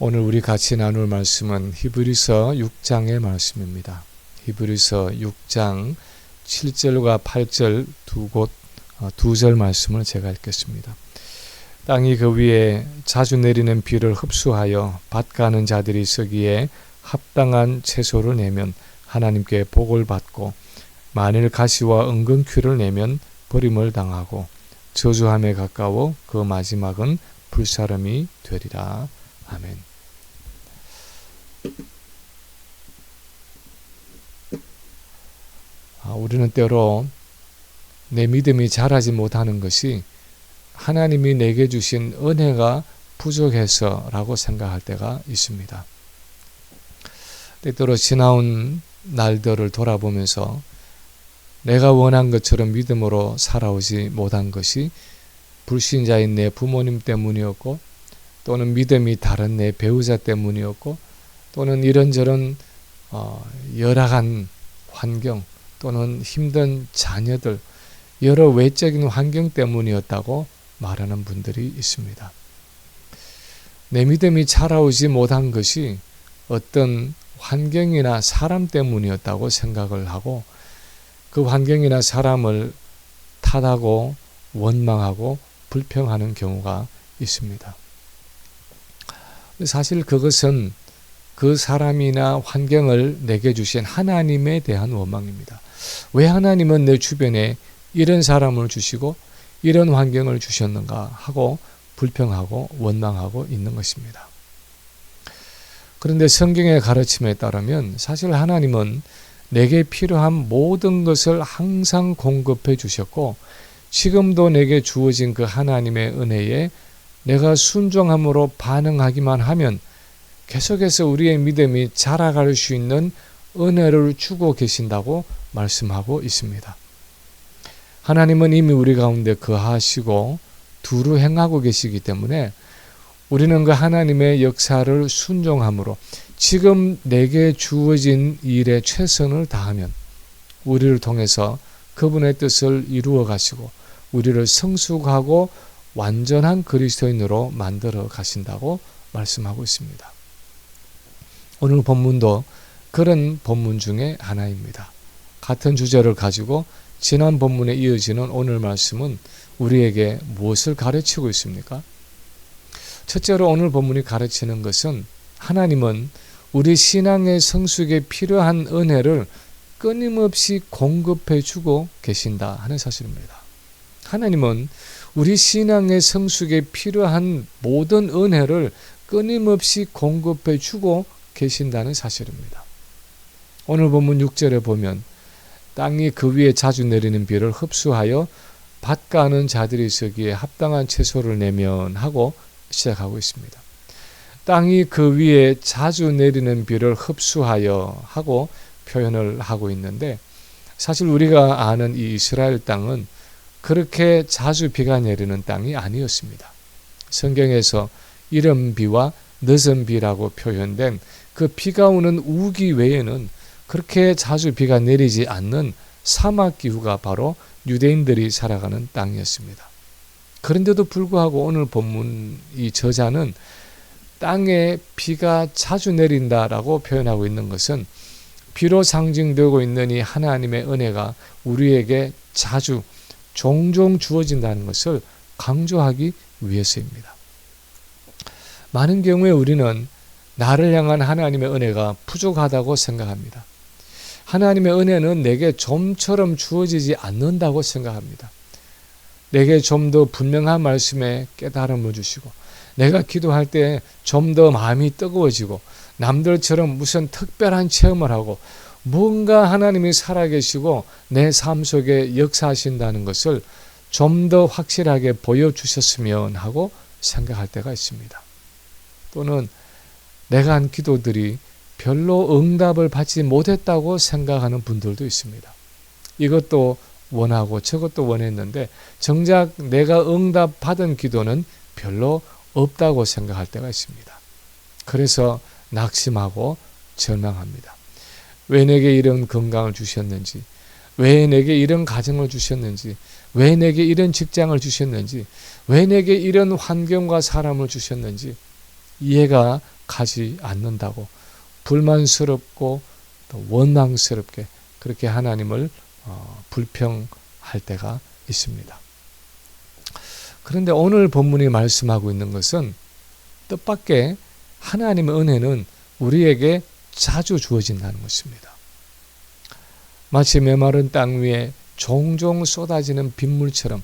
오늘 우리 같이 나눌 말씀은 히브리서 6장의 말씀입니다. 히브리서 6장 7절과 8절 두 절 말씀을 제가 읽겠습니다. 땅이 그 위에 자주 내리는 비를 흡수하여 밭가는 자들이 쓰기에 합당한 채소를 내면 하나님께 복을 받고, 만일 가시와 은근퀴를 내면 버림을 당하고 저주함에 가까워 그 마지막은 불사름이 되리라. 아멘. 우리는 때로 내 믿음이 자라지 못하는 것이 하나님이 내게 주신 은혜가 부족해서라고 생각할 때가 있습니다. 때때로 지나온 날들을 돌아보면서 내가 원한 것처럼 믿음으로 살아오지 못한 것이 불신자인 내 부모님 때문이었고, 또는 믿음이 다른 내 배우자 때문이었고, 또는 이런저런 열악한 환경 또는 힘든 자녀들, 여러 외적인 환경 때문이었다고 말하는 분들이 있습니다. 내 믿음이 자라오지 못한 것이 어떤 환경이나 사람 때문이었다고 생각을 하고, 그 환경이나 사람을 탓하고 원망하고 불평하는 경우가 있습니다. 사실 그것은 그 사람이나 환경을 내게 주신 하나님에 대한 원망입니다. 왜 하나님은 내 주변에 이런 사람을 주시고 이런 환경을 주셨는가 하고 불평하고 원망하고 있는 것입니다. 그런데 성경의 가르침에 따르면 사실 하나님은 내게 필요한 모든 것을 항상 공급해 주셨고, 지금도 내게 주어진 그 하나님의 은혜에 내가 순종함으로 반응하기만 하면 계속해서 우리의 믿음이 자라갈 수 있는 은혜를 주고 계신다고 말씀하고 있습니다. 하나님은 이미 우리 가운데 거하시고 두루 행하고 계시기 때문에 우리는 그 하나님의 역사를 순종함으로 지금 내게 주어진 일에 최선을 다하면 우리를 통해서 그분의 뜻을 이루어 가시고 우리를 성숙하고 완전한 그리스도인으로 만들어 가신다고 말씀하고 있습니다. 오늘 본문도 그런 본문 중에 하나입니다. 같은 주제를 가지고 지난 본문에 이어지는 오늘 말씀은 우리에게 무엇을 가르치고 있습니까? 첫째로 오늘 본문이 가르치는 것은 하나님은 우리 신앙의 성숙에 필요한 은혜를 끊임없이 공급해 주고 계신다 하는 사실입니다. 하나님은 우리 신앙의 성숙에 필요한 모든 은혜를 끊임없이 공급해 주고 계신다는 사실입니다. 오늘 본문 6절에 보면 땅이 그 위에 자주 내리는 비를 흡수하여 밭가는 자들이 서기에 합당한 채소를 내면 하고 시작하고 있습니다. 땅이 그 위에 자주 내리는 비를 흡수하여 하고 표현을 하고 있는데, 사실 우리가 아는 이 이스라엘 땅은 그렇게 자주 비가 내리는 땅이 아니었습니다. 성경에서 이른 비와 늦은 비라고 표현된 그 비가 오는 우기 외에는 그렇게 자주 비가 내리지 않는 사막 기후가 바로 유대인들이 살아가는 땅이었습니다. 그런데도 불구하고 오늘 본문 이 저자는 땅에 비가 자주 내린다라고 표현하고 있는 것은 비로 상징되고 있는 이 하나님의 은혜가 우리에게 자주 종종 주어진다는 것을 강조하기 위해서입니다. 많은 경우에 우리는 나를 향한 하나님의 은혜가 부족하다고 생각합니다. 하나님의 은혜는 내게 좀처럼 주어지지 않는다고 생각합니다. 내게 좀 더 분명한 말씀에 깨달음을 주시고, 내가 기도할 때 좀 더 마음이 뜨거워지고, 남들처럼 무슨 특별한 체험을 하고 뭔가 하나님이 살아계시고 내 삶 속에 역사하신다는 것을 좀 더 확실하게 보여주셨으면 하고 생각할 때가 있습니다. 또는 내가 한 기도들이 별로 응답을 받지 못했다고 생각하는 분들도 있습니다. 이것도 원하고 저것도 원했는데 정작 내가 응답받은 기도는 별로 없다고 생각할 때가 있습니다. 그래서 낙심하고 절망합니다. 왜 내게 이런 건강을 주셨는지, 왜 내게 이런 가정을 주셨는지, 왜 내게 이런 직장을 주셨는지, 왜 내게 이런 환경과 사람을 주셨는지, 이해가 가지 않는다고 불만스럽고 또 원망스럽게 그렇게 하나님을 불평할 때가 있습니다. 그런데 오늘 본문이 말씀하고 있는 것은 뜻밖의 하나님의 은혜는 우리에게 자주 주어진다는 것입니다. 마치 메마른 땅 위에 종종 쏟아지는 빗물처럼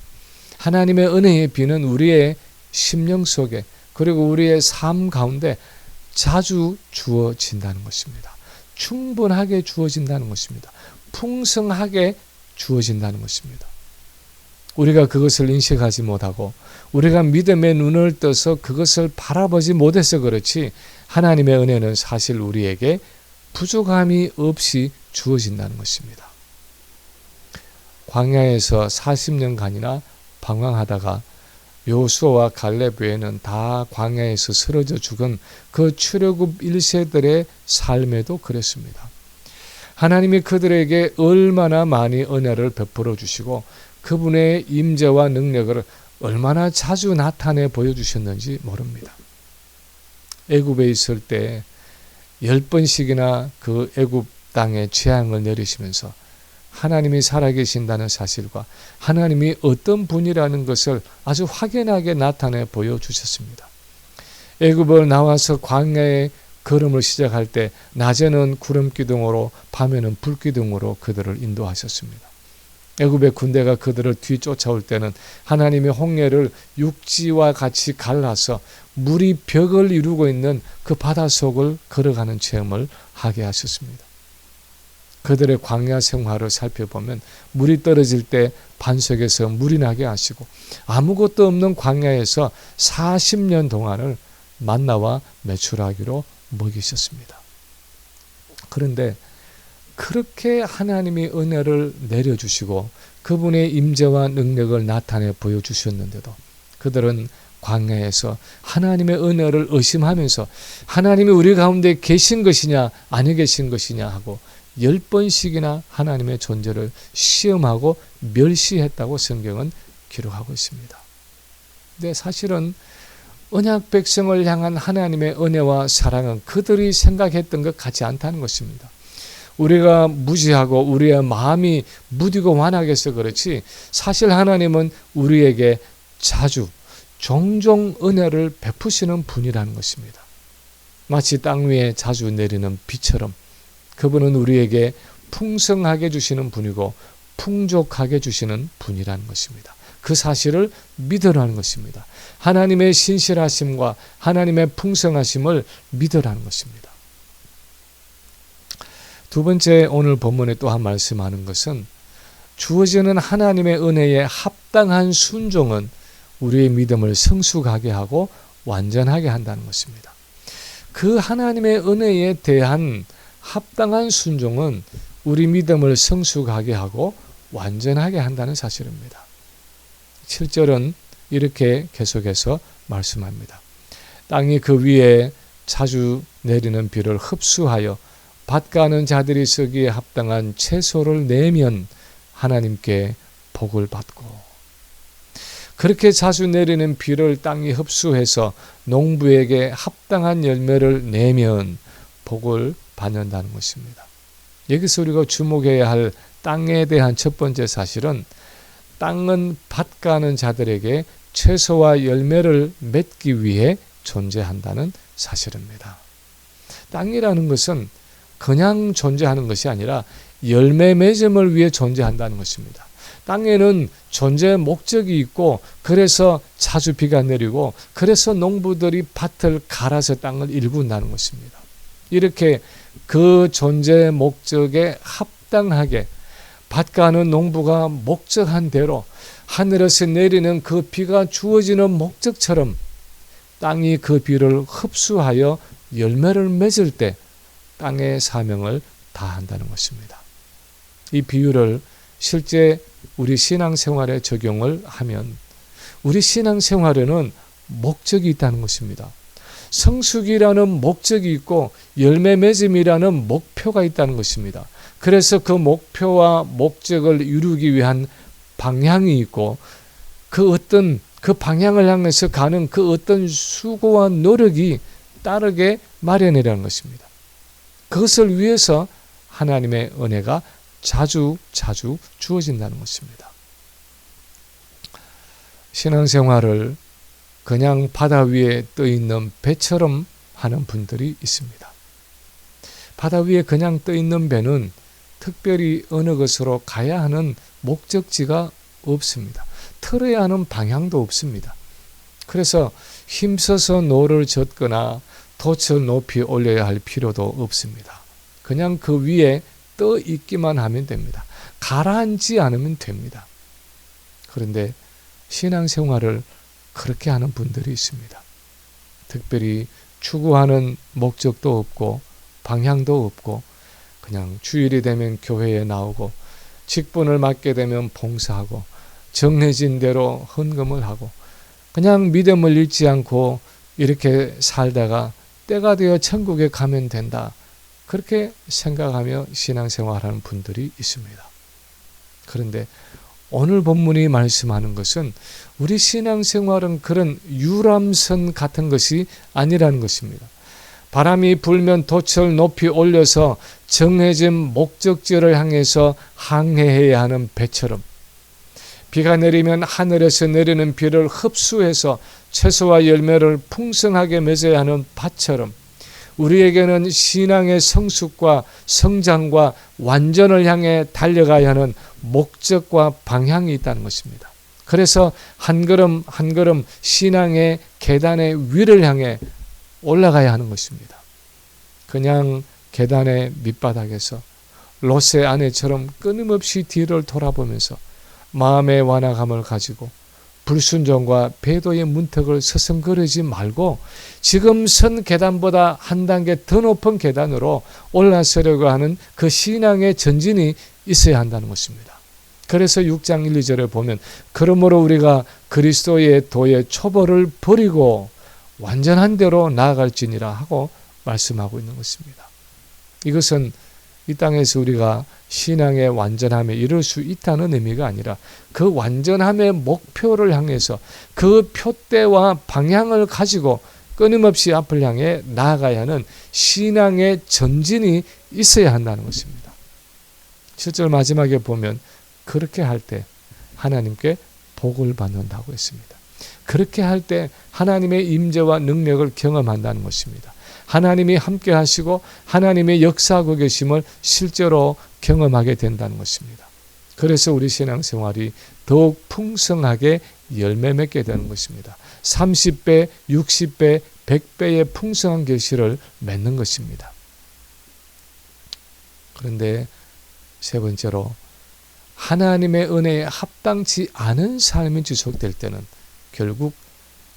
하나님의 은혜의 비는 우리의 심령 속에 그리고 우리의 삶 가운데 자주 주어진다는 것입니다. 충분하게 주어진다는 것입니다. 풍성하게 주어진다는 것입니다. 우리가 그것을 인식하지 못하고 우리가 믿음의 눈을 떠서 그것을 바라보지 못해서 그렇지 하나님의 은혜는 사실 우리에게 부족함이 없이 주어진다는 것입니다. 광야에서 40년간이나 방황하다가 여호수아와 갈렙 외에는 다 광야에서 쓰러져 죽은 그 출애굽 1세들의 삶에도 그랬습니다. 하나님이 그들에게 얼마나 많이 은혜를 베풀어 주시고 그분의 임재와 능력을 얼마나 자주 나타내 보여주셨는지 모릅니다. 애굽에 있을 때 10번씩이나 그 애굽 땅에 재앙을 내리시면서 하나님이 살아계신다는 사실과 하나님이 어떤 분이라는 것을 아주 확연하게 나타내 보여주셨습니다. 애굽을 나와서 광야의 걸음을 시작할 때 낮에는 구름기둥으로 밤에는 불기둥으로 그들을 인도하셨습니다. 애굽의 군대가 그들을 뒤쫓아올 때는 하나님의 홍해를 육지와 같이 갈라서 물이 벽을 이루고 있는 그 바닷속을 걸어가는 체험을 하게 하셨습니다. 그들의 광야 생활을 살펴보면 물이 떨어질 때 반석에서 물이 나게 하시고 아무것도 없는 광야에서 40년 동안을 만나와 메추라기로 먹이셨습니다. 그런데 그렇게 하나님이 은혜를 내려주시고 그분의 임재와 능력을 나타내 보여주셨는데도 그들은 광야에서 하나님의 은혜를 의심하면서 하나님이 우리 가운데 계신 것이냐 아니 계신 것이냐 하고 10번씩이나 하나님의 존재를 시험하고 멸시했다고 성경은 기록하고 있습니다. 근데 사실은 언약 백성을 향한 하나님의 은혜와 사랑은 그들이 생각했던 것 같지 않다는 것입니다. 우리가 무지하고 우리의 마음이 무디고 완악해서 그렇지 사실 하나님은 우리에게 자주 종종 은혜를 베푸시는 분이라는 것입니다. 마치 땅 위에 자주 내리는 비처럼 그분은 우리에게 풍성하게 주시는 분이고 풍족하게 주시는 분이라는 것입니다. 그 사실을 믿으라는 것입니다. 하나님의 신실하심과 하나님의 풍성하심을 믿으라는 것입니다. 두 번째 오늘 본문에 또한 말씀하는 것은 주어지는 하나님의 은혜에 합당한 순종은 우리의 믿음을 성숙하게 하고 완전하게 한다는 것입니다. 그 하나님의 은혜에 대한 합당한 순종은 우리 믿음을 성숙하게 하고 완전하게 한다는 사실입니다. 7절은 이렇게 계속해서 말씀합니다. 땅이 그 위에 자주 내리는 비를 흡수하여 밭 가는 자들이 쓰기에 합당한 채소를 내면 하나님께 복을 받고 그렇게 자주 내리는 비를 땅이 흡수해서 농부에게 합당한 열매를 내면 복을 받는다는 것입니다. 여기서 우리가 주목해야 할 땅에 대한 첫 번째 사실은 땅은 밭 가는 자들에게 채소와 열매를 맺기 위해 존재한다는 사실입니다. 땅이라는 것은 그냥 존재하는 것이 아니라 열매 맺음을 위해 존재한다는 것입니다. 땅에는 존재의 목적이 있고 그래서 자주 비가 내리고 그래서 농부들이 밭을 갈아서 땅을 일군다는 것입니다. 이렇게 그 존재의 목적에 합당하게 밭 가는 농부가 목적한 대로 하늘에서 내리는 그 비가 주어지는 목적처럼 땅이 그 비를 흡수하여 열매를 맺을 때 땅의 사명을 다한다는 것입니다. 이 비유를 실제 우리 신앙생활에 적용을 하면 우리 신앙생활에는 목적이 있다는 것입니다. 성숙이라는 목적이 있고 열매 맺음이라는 목표가 있다는 것입니다. 그래서 그 목표와 목적을 이루기 위한 방향이 있고 그 방향을 향해서 가는 그 어떤 수고와 노력이 따르게 마련이라는 것입니다. 그것을 위해서 하나님의 은혜가 자주 주어진다는 것입니다. 신앙생활을 그냥 바다 위에 떠 있는 배처럼 하는 분들이 있습니다. 바다 위에 그냥 떠 있는 배는 특별히 어느 곳으로 가야 하는 목적지가 없습니다. 틀어야 하는 방향도 없습니다. 그래서 힘써서 노를 젓거나 돛을 높이 올려야 할 필요도 없습니다. 그냥 그 위에 떠 있기만 하면 됩니다. 가라앉지 않으면 됩니다. 그런데 신앙생활을 그렇게 하는 분들이 있습니다. 특별히 추구하는 목적도 없고 방향도 없고 그냥 주일이 되면 교회에 나오고 직분을 맡게 되면 봉사하고 정해진 대로 헌금을 하고 그냥 믿음을 잃지 않고 이렇게 살다가 때가 되어 천국에 가면 된다. 그렇게 생각하며 신앙생활하는 분들이 있습니다. 그런데 오늘 본문이 말씀하는 것은 우리 신앙생활은 그런 유람선 같은 것이 아니라는 것입니다. 바람이 불면 돛을 높이 올려서 정해진 목적지를 향해서 항해해야 하는 배처럼 비가 내리면 하늘에서 내리는 비를 흡수해서 채소와 열매를 풍성하게 맺어야 하는 밭처럼 우리에게는 신앙의 성숙과 성장과 완전을 향해 달려가야 하는 목적과 방향이 있다는 것입니다. 그래서 한 걸음 한 걸음 신앙의 계단의 위를 향해 올라가야 하는 것입니다. 그냥 계단의 밑바닥에서 롯의 아내처럼 끊임없이 뒤를 돌아보면서 마음의 완악함을 가지고 불순종과 배도의 문턱을 서성거리지 말고 지금 선 계단보다 한 단계 더 높은 계단으로 올라서려고 하는 그 신앙의 전진이 있어야 한다는 것입니다. 그래서 6장 1, 2절에 보면 그러므로 우리가 그리스도의 도의 초벌을 버리고 완전한 대로 나아갈지니라 하고 말씀하고 있는 것입니다. 이것은 이 땅에서 우리가 신앙의 완전함에 이를 수 있다는 의미가 아니라 그 완전함의 목표를 향해서 그 표대와 방향을 가지고 끊임없이 앞을 향해 나아가야 하는 신앙의 전진이 있어야 한다는 것입니다. 7절 마지막에 보면 그렇게 할 때 하나님께 복을 받는다고 했습니다. 그렇게 할 때 하나님의 임재와 능력을 경험한다는 것입니다. 하나님이 함께 하시고 하나님의 역사하고 계심을 실제로 경험하게 된다는 것입니다. 그래서 우리 신앙생활이 더욱 풍성하게 열매 맺게 되는 것입니다. 30배, 60배, 100배의 풍성한 결실을 맺는 것입니다. 그런데 세 번째로 하나님의 은혜에 합당치 않은 삶이 지속될 때는 결국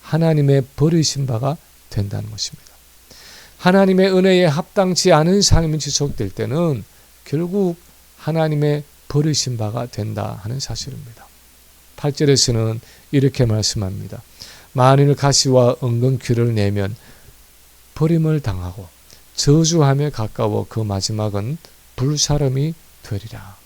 하나님의 버리신 바가 된다는 것입니다. 하나님의 은혜에 합당치 않은 삶이 지속될 때는 결국 하나님의 버리신 바가 된다 하는 사실입니다. 8절에서는 이렇게 말씀합니다. 만일 가시와 엉겅퀴를 내면 버림을 당하고 저주함에 가까워 그 마지막은 불사름이 되리라.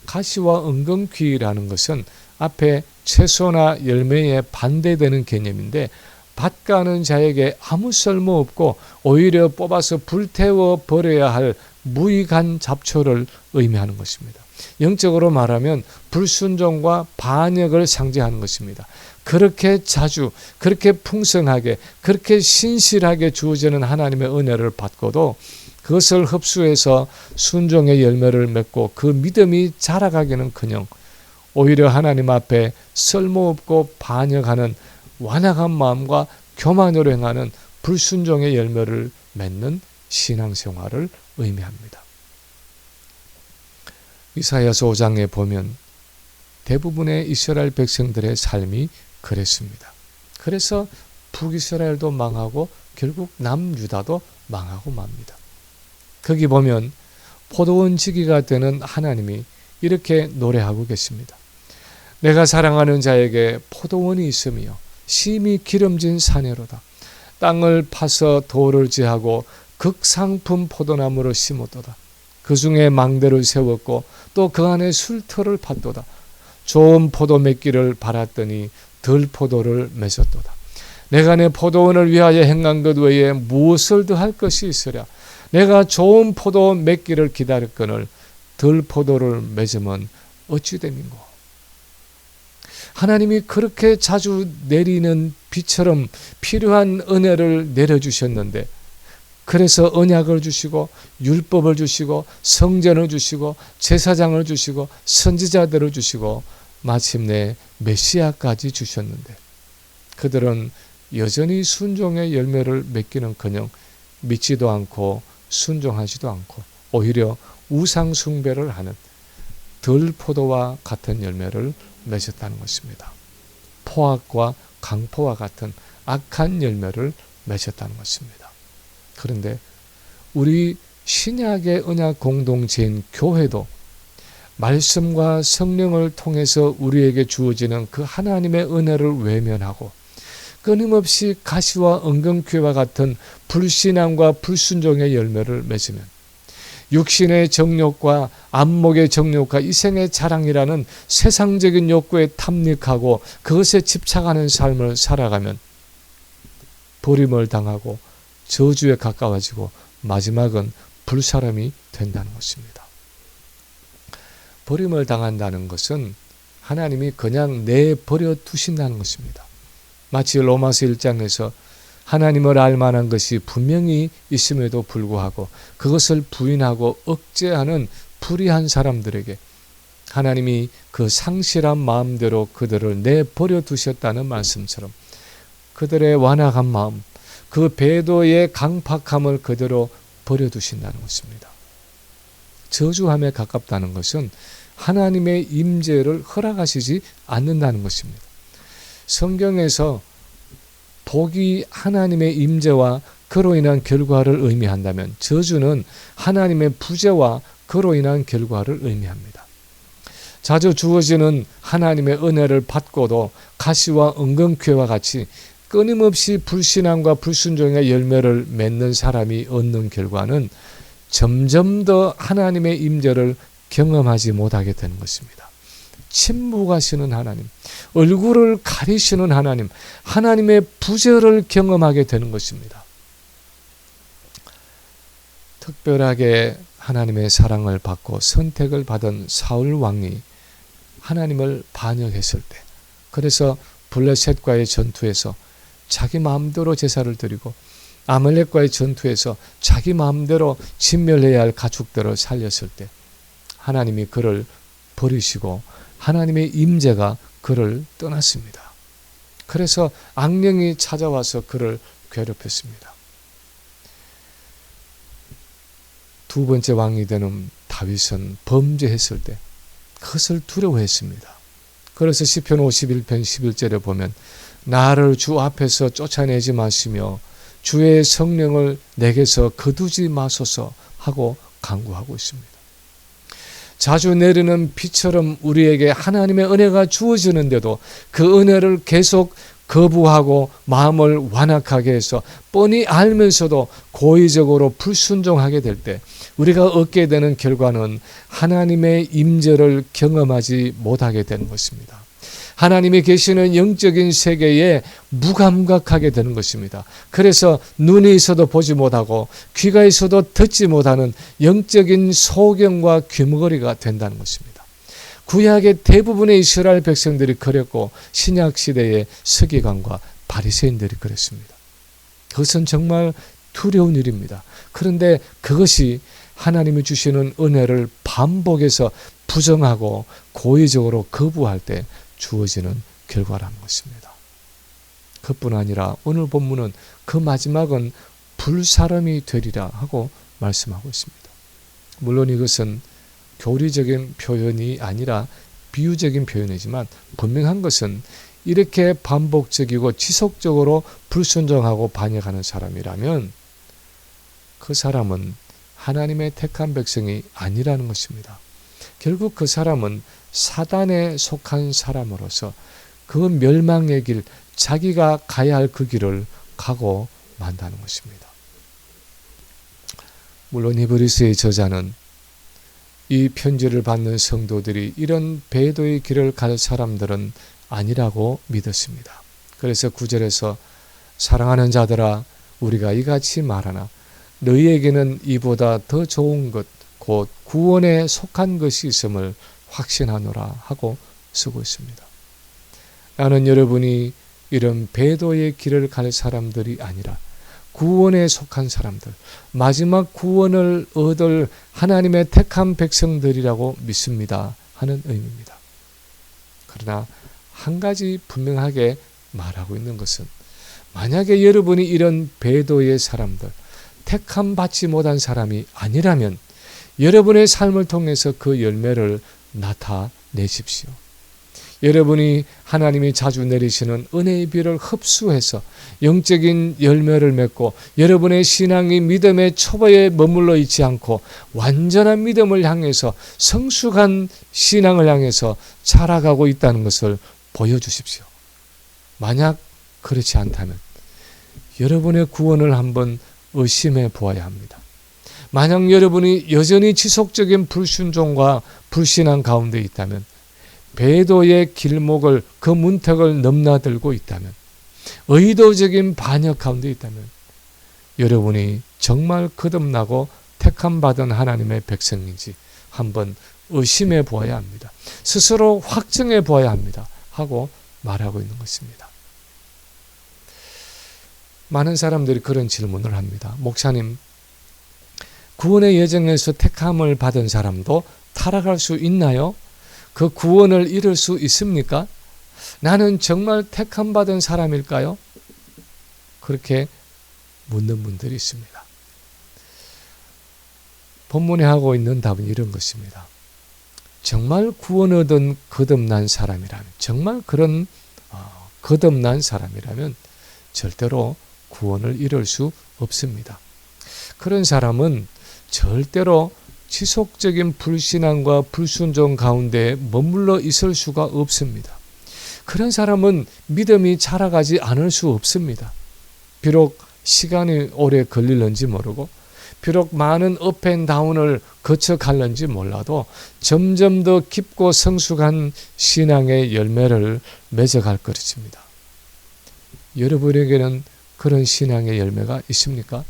가시와 엉겅퀴라는 것은 앞에 채소나 열매에 반대되는 개념인데 밭가는 자에게 아무 쓸모없고 오히려 뽑아서 불태워 버려야 할 무익한 잡초를 의미하는 것입니다. 영적으로 말하면 불순종과 반역을 상징하는 것입니다. 그렇게 자주, 그렇게 풍성하게, 그렇게 신실하게 주어지는 하나님의 은혜를 받고도 그것을 흡수해서 순종의 열매를 맺고 그 믿음이 자라가기는커녕 오히려 하나님 앞에 쓸모없고 반역하는 완악한 마음과 교만으로 행하는 불순종의 열매를 맺는 신앙생활을 의미합니다. 이사야서 5장에 보면 대부분의 이스라엘 백성들의 삶이 그랬습니다. 그래서 북이스라엘도 망하고 결국 남유다도 망하고 맙니다. 거기 보면 포도원 지기가 되는 하나님이 이렇게 노래하고 계십니다. 내가 사랑하는 자에게 포도원이 있으며 심히 기름진 사내로다. 땅을 파서 돌을 제하고 극상품 포도나무를 심었도다. 그 중에 망대를 세웠고 또 그 안에 술터를 팠도다. 좋은 포도 맺기를 바랐더니 덜 포도를 맺었도다. 내가 내 포도원을 위하여 행한 것 외에 무엇을 더할 것이 있으랴. 내가 좋은 포도 맺기를 기다렸거늘 덜 포도를 맺으면 어찌 됨인고. 하나님이 그렇게 자주 내리는 비처럼 필요한 은혜를 내려주셨는데, 그래서 언약을 주시고 율법을 주시고 성전을 주시고 제사장을 주시고 선지자들을 주시고 마침내 메시아까지 주셨는데, 그들은 여전히 순종의 열매를 맺기는커녕 믿지도 않고 순종하지도 않고 오히려 우상 숭배를 하는 덜 포도와 같은 열매를 맺었다는 것입니다. 포악과 강포와 같은 악한 열매를 맺었다는 것입니다. 그런데 우리 신약의 언약 공동체인 교회도 말씀과 성령을 통해서 우리에게 주어지는 그 하나님의 은혜를 외면하고 끊임없이 가시와 은근퀴와 같은 불신앙과 불순종의 열매를 맺으면 육신의 정욕과 안목의 정욕과 이생의 자랑이라는 세상적인 욕구에 탐닉하고 그것에 집착하는 삶을 살아가면 버림을 당하고 저주에 가까워지고 마지막은 불사람이 된다는 것입니다. 버림을 당한다는 것은 하나님이 그냥 내버려 두신다는 것입니다. 마치 로마서 1장에서 하나님을 알 만한 것이 분명히 있음에도 불구하고 그것을 부인하고 억제하는 불의한 사람들에게 하나님이 그 상실한 마음대로 그들을 내버려 두셨다는 말씀처럼 그들의 완악한 마음, 그 배도의 강팍함을 그대로 버려두신다는 것입니다. 저주함에 가깝다는 것은 하나님의 임재를 허락하시지 않는다는 것입니다. 성경에서 복이 하나님의 임재와 그로 인한 결과를 의미한다면 저주는 하나님의 부재와 그로 인한 결과를 의미합니다. 자주 주어지는 하나님의 은혜를 받고도 가시와 은근퀴와 같이 끊임없이 불신앙과 불순종의 열매를 맺는 사람이 얻는 결과는 점점 더 하나님의 임재를 경험하지 못하게 되는 것입니다. 침묵하시는 하나님, 얼굴을 가리시는 하나님, 하나님의 부재를 경험하게 되는 것입니다. 특별하게 하나님의 사랑을 받고 선택을 받은 사울 왕이 하나님을 반역했을 때, 그래서 블레셋과의 전투에서 자기 마음대로 제사를 드리고 아말렉과의 전투에서 자기 마음대로 진멸해야 할 가축들을 살렸을 때 하나님이 그를 버리시고 하나님의 임재가 그를 떠났습니다. 그래서 악령이 찾아와서 그를 괴롭혔습니다. 두 번째 왕이 되는 다윗은 범죄했을 때 그것을 두려워했습니다. 그래서 시편 51편 11절에 보면 나를 주 앞에서 쫓아내지 마시며 주의 성령을 내게서 거두지 마소서 하고 간구하고 있습니다. 자주 내리는 비처럼 우리에게 하나님의 은혜가 주어지는데도 그 은혜를 계속 거부하고 마음을 완악하게 해서 뻔히 알면서도 고의적으로 불순종하게 될 때 우리가 얻게 되는 결과는 하나님의 임재를 경험하지 못하게 되는 것입니다. 하나님이 계시는 영적인 세계에 무감각하게 되는 것입니다. 그래서 눈이 있어도 보지 못하고 귀가 있어도 듣지 못하는 영적인 소경과 귀머거리가 된다는 것입니다. 구약의 대부분의 이스라엘 백성들이 그랬고 신약 시대의 서기관과 바리새인들이 그랬습니다. 그것은 정말 두려운 일입니다. 그런데 그것이 하나님이 주시는 은혜를 반복해서 부정하고 고의적으로 거부할 때 주어지는 결과라는 것입니다. 그뿐 아니라 오늘 본문은 그 마지막은 불사람이 되리라 하고 말씀하고 있습니다. 물론 이것은 교리적인 표현이 아니라 비유적인 표현이지만 분명한 것은 이렇게 반복적이고 지속적으로 불순종하고 반역하는 사람이라면 그 사람은 하나님의 택한 백성이 아니라는 것입니다. 결국 그 사람은 사단에 속한 사람으로서 그 멸망의 길, 자기가 가야 할 그 길을 가고 만다는 것입니다. 물론 히브리서의 저자는 이 편지를 받는 성도들이 이런 배도의 길을 갈 사람들은 아니라고 믿었습니다. 그래서 9절에서 사랑하는 자들아 우리가 이같이 말하나 너희에게는 이보다 더 좋은 것 곧 구원에 속한 것이 있음을 확신하노라 하고 쓰고 있습니다. 나는 여러분이 이런 배도의 길을 갈 사람들이 아니라 구원에 속한 사람들, 마지막 구원을 얻을 하나님의 택한 백성들이라고 믿습니다 하는 의미입니다. 그러나 한 가지 분명하게 말하고 있는 것은 만약에 여러분이 이런 배도의 사람들, 택함 받지 못한 사람이 아니라면 여러분의 삶을 통해서 그 열매를 나타내십시오. 여러분이 하나님이 자주 내리시는 은혜의 비를 흡수해서 영적인 열매를 맺고 여러분의 신앙이 믿음의 초보에 머물러 있지 않고 완전한 믿음을 향해서 성숙한 신앙을 향해서 자라가고 있다는 것을 보여주십시오. 만약 그렇지 않다면 여러분의 구원을 한번 의심해 보아야 합니다. 만약 여러분이 여전히 지속적인 불순종과 불신앙 가운데 있다면, 배도의 길목을 그 문턱을 넘나들고 있다면, 의도적인 반역 가운데 있다면 여러분이 정말 거듭나고 택함받은 하나님의 백성인지 한번 의심해 보아야 합니다. 스스로 확정해 보아야 합니다 하고 말하고 있는 것입니다. 많은 사람들이 그런 질문을 합니다. 목사님, 구원의 여정에서 택함을 받은 사람도 타락할 수 있나요? 그 구원을 잃을 수 있습니까? 나는 정말 택함 받은 사람일까요? 그렇게 묻는 분들이 있습니다. 본문에 하고 있는 답은 이런 것입니다. 정말 구원 얻은 거듭난 사람이라면, 정말 그런 거듭난 사람이라면 절대로 구원을 잃을 수 없습니다. 그런 사람은 절대로 지속적인 불신앙과 불순종 가운데 머물러 있을 수가 없습니다. 그런 사람은 믿음이 자라가지 않을 수 없습니다. 비록 시간이 오래 걸릴는지 모르고 비록 많은 업앤다운을 거쳐갈는지 몰라도 점점 더 깊고 성숙한 신앙의 열매를 맺어갈 것입니다. 여러분에게는 그런 신앙의 열매가 있습니까?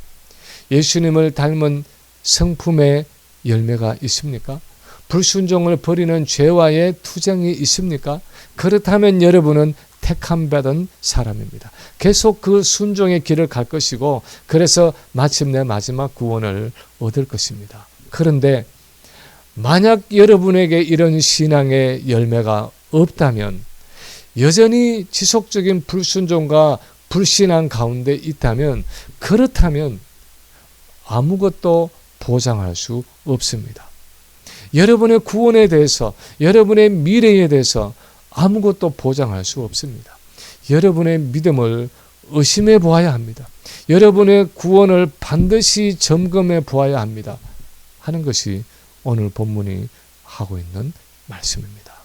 예수님을 닮은 성품의 열매가 있습니까? 불순종을 버리는 죄와의 투쟁이 있습니까? 그렇다면 여러분은 택함받은 사람입니다. 계속 그 순종의 길을 갈 것이고 그래서 마침내 마지막 구원을 얻을 것입니다. 그런데 만약 여러분에게 이런 신앙의 열매가 없다면, 여전히 지속적인 불순종과 불신앙 가운데 있다면, 그렇다면 아무것도 보장할 수 없습니다. 여러분의 구원에 대해서, 여러분의 미래에 대해서 아무것도 보장할 수 없습니다. 여러분의 믿음을 의심해 보아야 합니다. 여러분의 구원을 반드시 점검해 보아야 합니다 하는 것이 오늘 본문이 하고 있는 말씀입니다.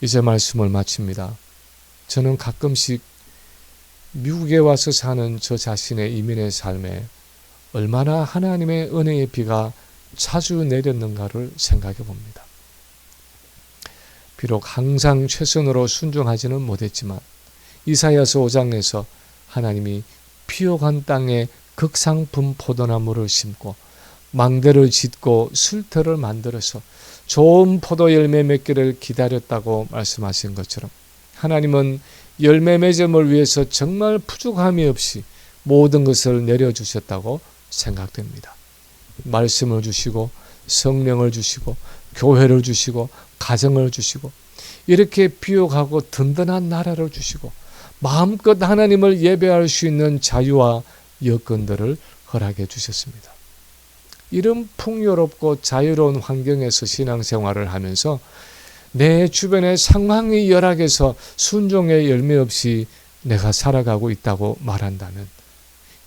이제 말씀을 마칩니다. 저는 가끔씩 미국에 와서 사는 저 자신의 이민의 삶에 얼마나 하나님의 은혜의 비가 자주 내렸는가를 생각해 봅니다. 비록 항상 최선으로 순종하지는 못했지만 이사야서 5장에서 하나님이 피옥한 땅에 극상품 포도나무를 심고 망대를 짓고 술터를 만들어서 좋은 포도 열매 맺기를 기다렸다고 말씀하신 것처럼 하나님은 열매 맺음을 위해서 정말 부족함이 없이 모든 것을 내려주셨다고 생각됩니다. 말씀을 주시고 성령을 주시고 교회를 주시고 가정을 주시고 이렇게 비옥하고 든든한 나라를 주시고 마음껏 하나님을 예배할 수 있는 자유와 여건들을 허락해 주셨습니다. 이런 풍요롭고 자유로운 환경에서 신앙생활을 하면서 내 주변의 상황이 열악해서 순종의 열매 없이 내가 살아가고 있다고 말한다면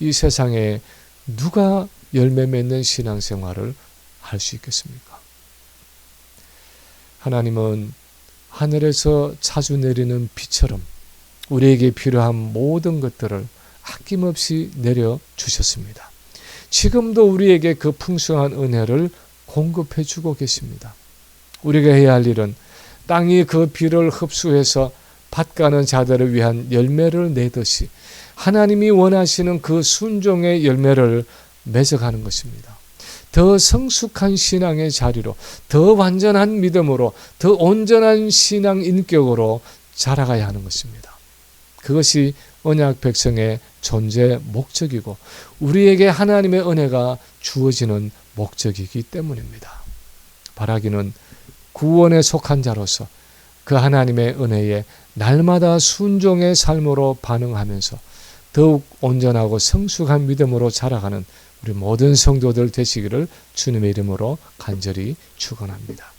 이 세상에 누가 열매 맺는 신앙생활을 할 수 있겠습니까? 하나님은 하늘에서 자주 내리는 비처럼 우리에게 필요한 모든 것들을 아낌없이 내려주셨습니다. 지금도 우리에게 그 풍성한 은혜를 공급해 주고 계십니다. 우리가 해야 할 일은 땅이 그 비를 흡수해서 밭가는 자들을 위한 열매를 내듯이 하나님이 원하시는 그 순종의 열매를 맺어가는 것입니다. 더 성숙한 신앙의 자리로, 더 완전한 믿음으로, 더 온전한 신앙 인격으로 자라가야 하는 것입니다. 그것이 언약 백성의 존재 목적이고 우리에게 하나님의 은혜가 주어지는 목적이기 때문입니다. 바라기는 구원에 속한 자로서 그 하나님의 은혜에 날마다 순종의 삶으로 반응하면서 더욱 온전하고 성숙한 믿음으로 자라가는 우리 모든 성도들 되시기를 주님의 이름으로 간절히 축원합니다.